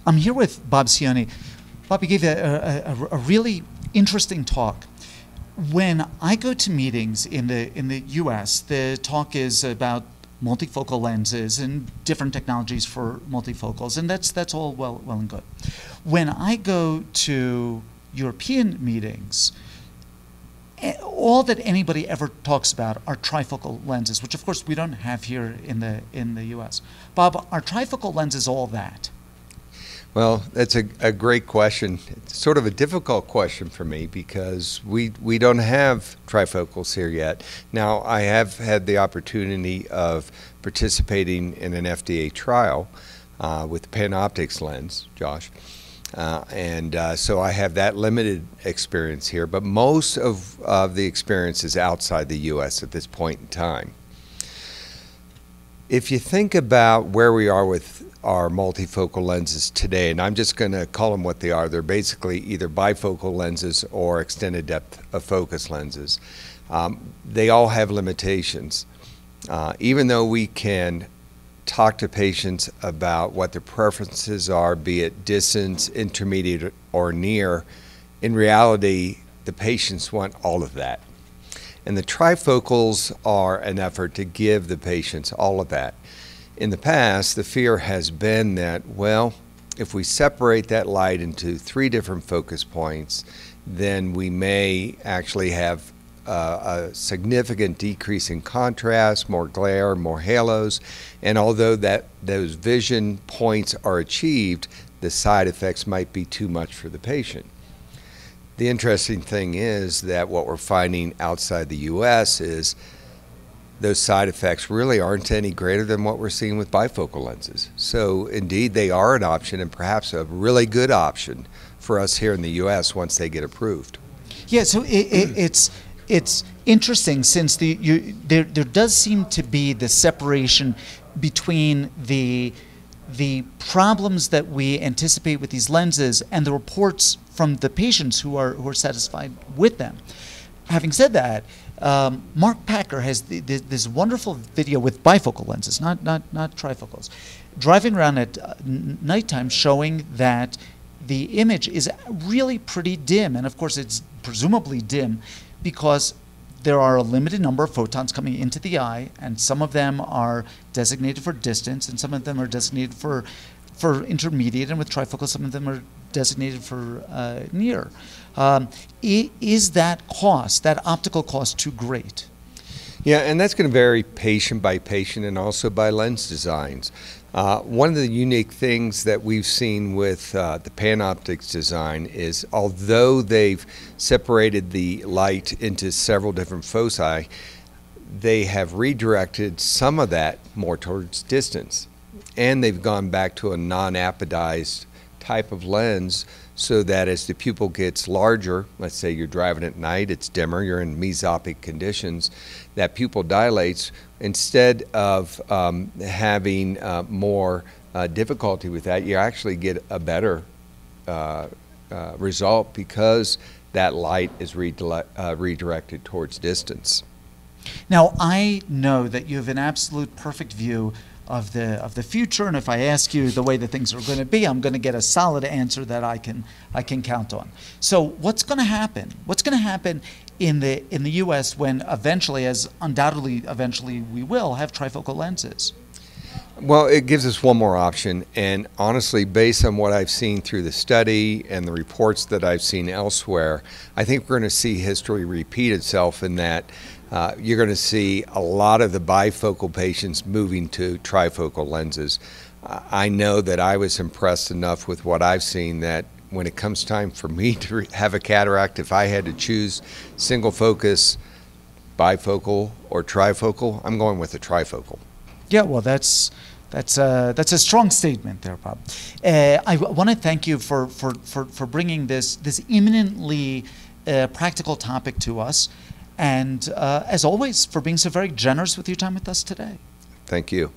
I'm here with Bob Cionni. Bob, you gave a really interesting talk. When I go to meetings in the U.S., the talk is about multifocal lenses and different technologies for multifocals, and that's all well and good. When I go to European meetings, all that anybody ever talks about are trifocal lenses, which of course we don't have here in the U.S. Bob, are trifocal lenses all that? Well, that's a great question. It's sort of a difficult question for me because we don't have trifocals here yet. Now, I have had the opportunity of participating in an FDA trial with the PanOptix lens, Josh. So I have that limited experience here, but most of the experience is outside the U.S. at this point in time. If you think about where we are with our multifocal lenses today, and I'm just going to call them what they are. They're basically either bifocal lenses or extended depth of focus lenses. They all have limitations. Even though we can talk to patients about what their preferences are, be it distance, intermediate, or near, in reality, the patients want all of that. And the trifocals are an effort to give the patients all of that. In the past, the fear has been that, well, if we separate that light into 3 different focus points, then we may actually have a significant decrease in contrast, more glare, more halos, and although those vision points are achieved, the side effects might be too much for the patient. The interesting thing is that what we're finding outside the U.S. is those side effects really aren't any greater than what we're seeing with bifocal lenses. So indeed, they are an option, and perhaps a really good option for us here in the U.S. once they get approved. Yeah, so it's interesting since there does seem to be the separation between the problems that we anticipate with these lenses and the reports from the patients who are satisfied with them. Having said that, Mark Packer has this wonderful video with bifocal lenses, not trifocals, driving around at nighttime showing that the image is really pretty dim. And of course, it's presumably dim because there are a limited number of photons coming into the eye, and some of them are designated for distance, and some of them are designated for intermediate, and with trifocals, some of them are designated for near. Is that cost, that optical cost, too great? Yeah, and that's going to vary patient by patient and also by lens designs. One of the unique things that we've seen with the PanOptix design is although they've separated the light into several different foci, they have redirected some of that more towards distance. And they've gone back to a non-apodized type of lens so that as the pupil gets larger, let's say you're driving at night, it's dimmer, you're in mesopic conditions, that pupil dilates. Instead of having more difficulty with that, you actually get a better result because that light is redirected towards distance. Now, I know that you have an absolute perfect view of the future, and if I ask you the way that things are going to be, I'm going to get a solid answer that I can count on. So what's going to happen? What's going to happen in the U.S. when eventually, as undoubtedly eventually we will, have trifocal lenses? Well, it gives us one more option, and honestly, based on what I've seen through the study and the reports that I've seen elsewhere, I think we're going to see history repeat itself in that you're going to see a lot of the bifocal patients moving to trifocal lenses. I know that I was impressed enough with what I've seen that when it comes time for me to have a cataract, if I had to choose single focus, bifocal, or trifocal, I'm going with the trifocal. Yeah, well, that's a strong statement there, Bob. I want to thank you for bringing this eminently practical topic to us. And as always, for being so very generous with your time with us today. Thank you.